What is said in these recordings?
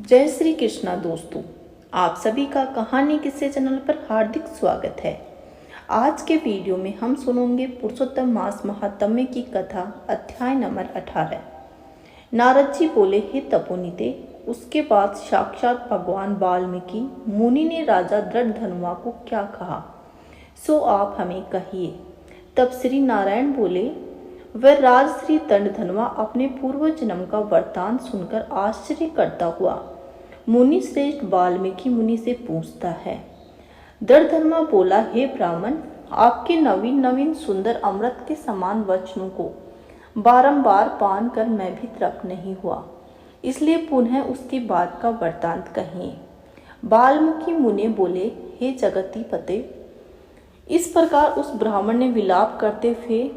जय श्री कृष्णा दोस्तों, आप सभी का कहानी किस्से चैनल पर हार्दिक स्वागत है। आज के वीडियो में हम सुनेंगे पुरुषोत्तम मास महात्म्य की कथा, अध्याय नंबर 18। नारद जी बोले, हे तपोनिते, उसके बाद साक्षात भगवान वाल्मीकि मुनि ने राजा दृढ़धनुआ को क्या कहा, सो आप हमें कहिए। तब श्री नारायण बोले, वह राजश्री दंडधनुआ अपने पूर्व जन्म का वृत्तांत सुनकर आश्चर्य करता हुआ मुनि श्रेष्ठ वाल्मीकि मुनि से पूछता है। दंडधनुआ बोला, हे ब्राह्मण, आपके नवीन नवीन सुंदर अमृत के समान वचनों को बारंबार पान कर मैं भी तृप्त नहीं हुआ, इसलिए पुनः उसकी बात का वृत्तांत कहिए। वाल्मीकि मुनि बोले, हे जगतीपते, इस प्रकार उस ब्राह्मण ने विलाप करते हुए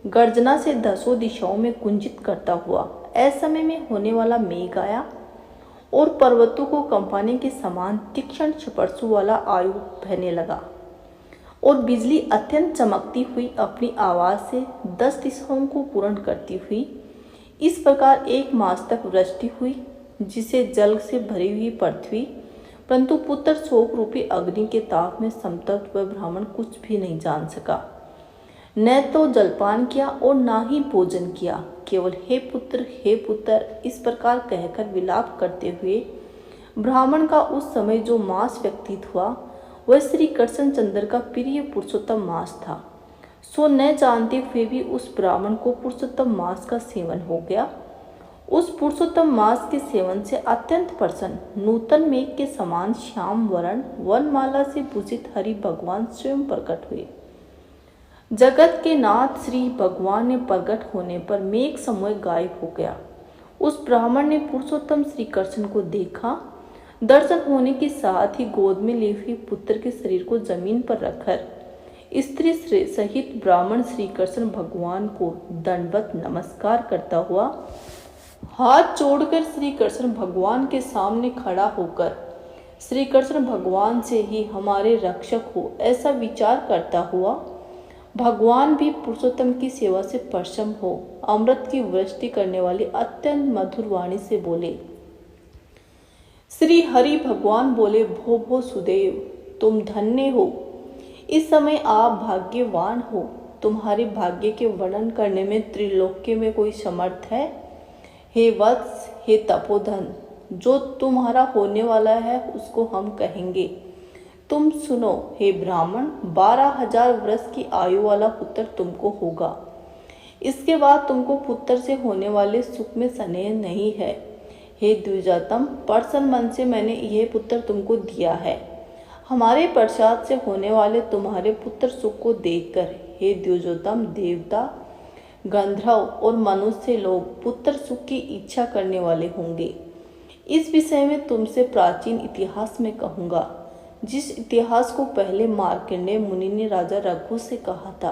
गर्जना से दसों दिशाओं में कुंजित करता हुआ असमय में होने वाला मेघ आया और पर्वतों को कंपाने के समान तीक्ष्ण स्पर्शों वाला आयु बहने लगा और बिजली अत्यंत चमकती हुई अपनी आवाज से 10 दिशाओं को पूर्ण करती हुई इस प्रकार 1 मास तक वृष्टि हुई, जिसे जल से भरी हुई पृथ्वी परंतु पुत्र शोक रूपी अग्नि के ताप में संतप्त वह ब्राह्मण कुछ भी नहीं जान सका। न तो जलपान किया और ना ही भोजन किया, केवल हे पुत्र इस प्रकार कहकर विलाप करते हुए ब्राह्मण का उस समय जो मास व्यतीत हुआ वह श्री कृष्ण चंद्र का प्रिय पुरुषोत्तम मास था। सो न जानते हुए भी उस ब्राह्मण को पुरुषोत्तम मास का सेवन हो गया। उस पुरुषोत्तम मास के सेवन से अत्यंत प्रसन्न नूतन मेघ के समान श्याम वर्ण वनमाला से भूषित हरि भगवान स्वयं प्रकट हुए। जगत के नाथ श्री भगवान ने प्रकट होने पर मेघ समूह गायब हो गया। उस ब्राह्मण ने पुरुषोत्तम श्री कृष्ण को देखा। दर्शन होने के साथ ही गोद में लिए हुए पुत्र के शरीर को जमीन पर रखकर स्त्री सहित ब्राह्मण श्री कृष्ण भगवान को दंडवत नमस्कार करता हुआ हाथ जोड़कर श्री कृष्ण भगवान के सामने खड़ा होकर श्री कृष्ण भगवान से ही हमारे रक्षक हो ऐसा विचार करता हुआ भगवान भी पुरुषोत्तम की सेवा से प्रसन्न हो अमृत की वृष्टि करने वाली अत्यंत मधुर वाणी से बोले। श्री हरि भगवान बोले, भो भो सुदेव, तुम धन्य हो। इस समय आप भाग्यवान हो। तुम्हारे भाग्य के वर्णन करने में त्रिलोक्य में कोई समर्थ है। हे वत्स, हे तपोधन, जो तुम्हारा होने वाला है उसको हम कहेंगे। तुम सुनो, हे ब्राह्मण, 12,000 वर्ष की आयु वाला पुत्र तुमको होगा। इसके बाद तुमको पुत्र से होने वाले सुख में स्नेह नहीं है। हे द्विजोतम, प्रसन्न मन से मैंने यह पुत्र तुमको दिया है। हमारे प्रसाद से होने वाले तुम्हारे पुत्र सुख को देखकर हे द्विजोतम, देवता, गंधर्व और मनुष्य लोग पुत्र सुख की इच्छा करने वाले होंगे। इस विषय में तुमसे प्राचीन इतिहास में कहूँगा, जिस इतिहास को पहले मार्कंडेय मुनि ने राजा रघु से कहा था।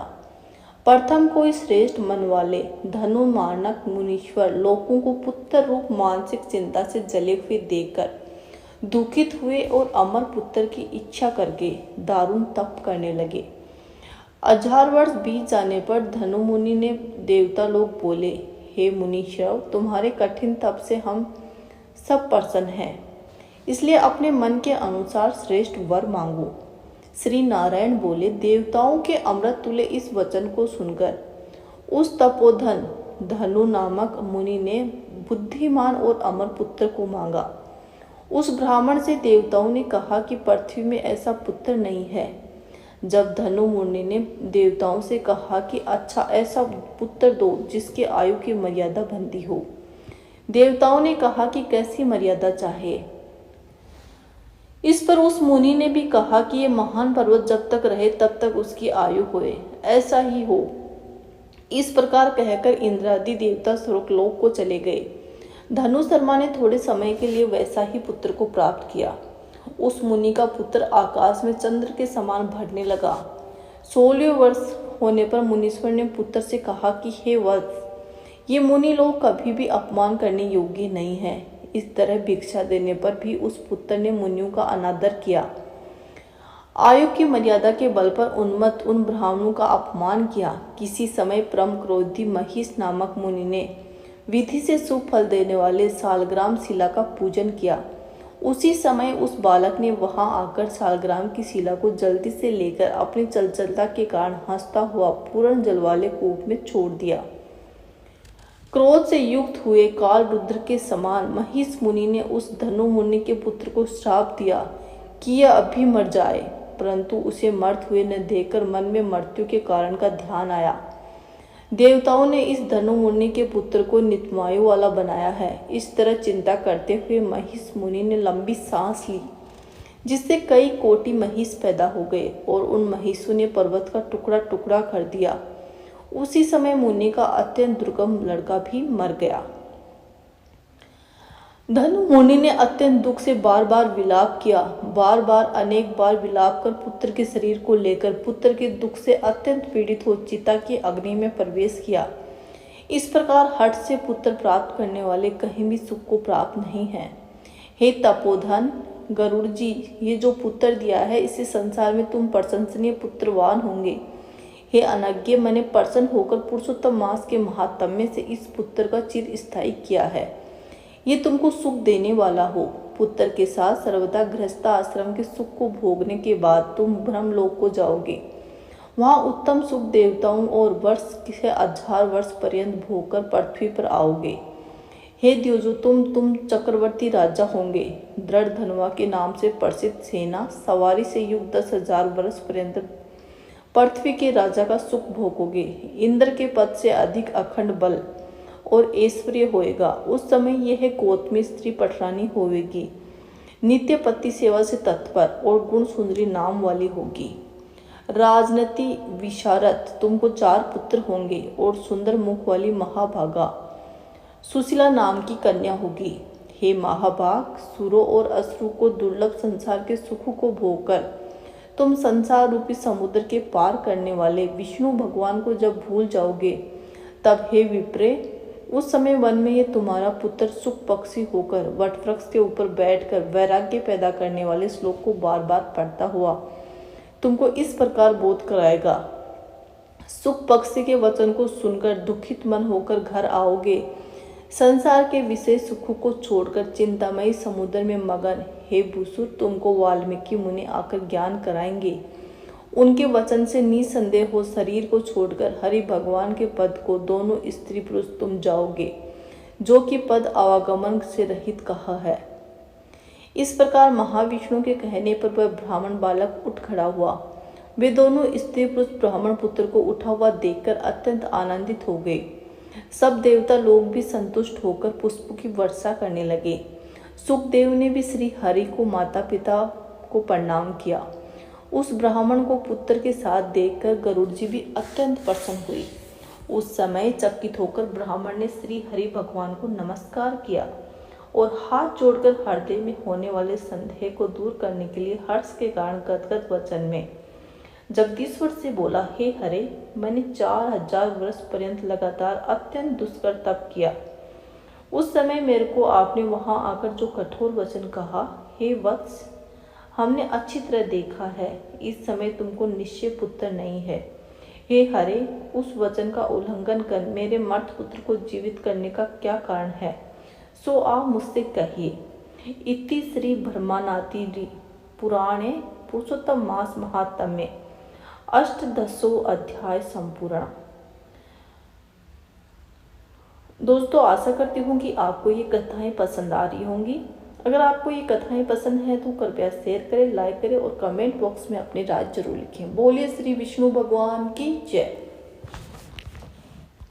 प्रथम कोई श्रेष्ठ मन वाले धनु मानक मुनीश्वर लोगों को पुत्र रूप मानसिक चिंता से जले हुए देखकर दुखित हुए और अमर पुत्र की इच्छा करके दारुण तप करने लगे। 1000 वर्ष बीत जाने पर धनु मुनि ने देवता लोग बोले, हे मुनीश्वर, तुम्हारे कठिन तप से हम सब प्रसन्न हैं, इसलिए अपने मन के अनुसार श्रेष्ठ वर मांगो। श्री नारायण बोले, देवताओं के अमृत तुल्य इस वचन को सुनकर उस तपोधन धनु नामक मुनि ने बुद्धिमान और अमर पुत्र को मांगा। उस ब्राह्मण से देवताओं ने कहा कि पृथ्वी में ऐसा पुत्र नहीं है। जब धनु मुनि ने देवताओं से कहा कि अच्छा ऐसा पुत्र दो जिसके आयु की मर्यादा बंधी हो। देवताओं ने कहा कि कैसी मर्यादा चाहे। इस पर उस मुनि ने भी कहा कि ये महान पर्वत जब तक रहे तब तक उसकी आयु होए, ऐसा ही हो। इस प्रकार कहकर इंद्रादि देवता स्वर्गलोक को चले गए। धनु शर्मा ने थोड़े समय के लिए वैसा ही पुत्र को प्राप्त किया। उस मुनि का पुत्र आकाश में चंद्र के समान बढ़ने लगा। 16 वर्ष होने पर मुनीश्वर ने पुत्र से कहा कि हे वत्स, ये मुनि लोग कभी भी अपमान करने योग्य नहीं है। इस तरह भिक्षा देने पर भी उस पुत्र ने मुनियों का अनादर किया। आयु की मर्यादा के बल पर उन्मत्त उन ब्राह्मणों का अपमान किया। किसी समय परम क्रोधी महिष नामक मुनि ने विधि से शुभ फल देने वाले सालग्राम शिला का पूजन किया। उसी समय उस बालक ने वहां आकर सालग्राम की शिला को जल्दी से लेकर अपनी चंचलता के कारण हंसता हुआ पूर्ण जल वाले कूप में छोड़ दिया। क्रोध से युक्त हुए काल रुद्र के समान महिष मुनि ने उस धनु मुनि के पुत्र को श्राप दिया कि यह अभी मर जाए, परंतु उसे मरते हुए न देखकर मन में मृत्यु के कारण का ध्यान आया। देवताओं ने इस धनु मुनि के पुत्र को नित्यमायु वाला बनाया है। इस तरह चिंता करते हुए महिष मुनि ने लंबी सांस ली, जिससे कई कोटि महिष पैदा हो गए और उन महिषों ने पर्वत का टुकड़ा टुकड़ा कर दिया। उसी समय मुनि का अत्यंत दुर्गम लड़का भी मर गया। धनु मुनि ने अत्यंत दुख से बार बार विलाप किया। बार बार अनेक बार विलाप कर पुत्र के शरीर को लेकर पुत्र के दुख से अत्यंत पीड़ित हो चिता की अग्नि में प्रवेश किया। इस प्रकार हठ से पुत्र प्राप्त करने वाले कहीं भी सुख को प्राप्त नहीं है। हे तपोधन गरुड़ जी, ये जो पुत्र दिया है इसे संसार में तुम प्रशंसनीय पुत्रवान होंगे। हे अनज्ञ, मैंने प्रसन्न होकर पुरुषोत्तम मास के महात्म्य से इस पुत्र का चिर स्थायी किया है। ये तुमको सुख देने वाला हो। पुत्र के साथ सर्वदा गृहस्थ आश्रम के सुख को भोगने के बाद तुम ब्रह्मलोक को जाओगे। वहाँ उत्तम सुख देवताओं और वर्ष से 1000 वर्ष पर्यंत भोगकर पृथ्वी पर आओगे। हे द्योजो, तुम चक्रवर्ती राजा होंगे। दृढ़ धनवा के नाम से प्रसिद्ध सेना सवारी से युक्त 10,000 वर्ष पर्यंत पृथ्वी के राजा का सुख भोगोगे। इंद्र के पद से अधिक अखंड बल और ऐश्वर्य होएगा। उस समय यह गौतमी स्त्री पटरानी होवेगी, नित्य पति सेवा से तत्पर और गुण सुंदरी नाम वाली होगी। राजनीति विशारद तुमको 4 पुत्र होंगे और सुंदर मुख वाली महाभागा सुशीला नाम की कन्या होगी। हे महाभाग, सुरों और असुरों को दुर्लभ संसार के सुख को भोगकर तुम संसार रूपी समुद्र के पार करने वाले विष्णु भगवान को जब भूल जाओगे, तब हे विप्रे, उस समय वन में ये तुम्हारा पुत्र सुख पक्षी होकर वटवृक्ष के ऊपर बैठकर वैराग्य पैदा करने वाले श्लोक को बार बार पढ़ता हुआ तुमको इस प्रकार बोध कराएगा। सुख पक्षी के वचन को सुनकर दुखित मन होकर घर आओगे। संसार के विषय सुखों को छोड़कर चिंतामयी समुद्र में मगन हे भूसुर, तुमको वाल्मीकि मुनि आकर ज्ञान कराएंगे। उनके वचन से निसंदेह हो शरीर को छोड़कर हरि भगवान के पद को दोनों स्त्री पुरुष तुम जाओगे, जो कि पद आवागमन से रहित कहा है। इस प्रकार महाविष्णु के कहने पर वह ब्राह्मण बालक उठ खड़ा हुआ। वे दोनों स्त्री पुरुष ब्राह्मण पुत्र को उठा हुआ देखकर अत्यंत आनंदित हो गए। सब देवता लोग भी संतुष्ट होकर पुष्पों की वर्षा करने लगे। सुखदेव ने भी श्री हरि को माता पिता को प्रणाम किया। उस ब्राह्मण को पुत्र के साथ देखकर गरुड़ जी भी अत्यंत प्रसन्न हुई। उस समय चकित होकर ब्राह्मण ने श्री हरि भगवान को नमस्कार किया और हाथ जोड़कर हृदय में होने वाले संदेह को दूर करने के लिए हर्ष के कारण गदगद वचन में जगदीश्वर से बोला, हे हरे, मैंने 4000 वर्ष पर्यंत लगातार अत्यंत दुष्कर तप किया। उस समय मेरे को आपने वहां आकर जो कठोर वचन कहा, हे वत्स, हमने अच्छी तरह देखा है, इस समय तुमको निश्चय पुत्र नहीं है। हे हरे, उस वचन का उल्लंघन कर मेरे मर्त पुत्र को जीवित करने का क्या कारण है, सो आप मुझसे कहिए। इति श्री ब्रह्मणाति पुराणे पुरुषोत्तम मास महात्म्ये 8 अध्याय संपूर्ण। दोस्तों, आशा करती हूँ कि आपको ये कथाएं पसंद आ रही होंगी। अगर आपको ये कथाएं पसंद हैं तो कृपया शेयर करें, लाइक करें और कमेंट बॉक्स में अपनी राय जरूर लिखें। बोलिए श्री विष्णु भगवान की जय।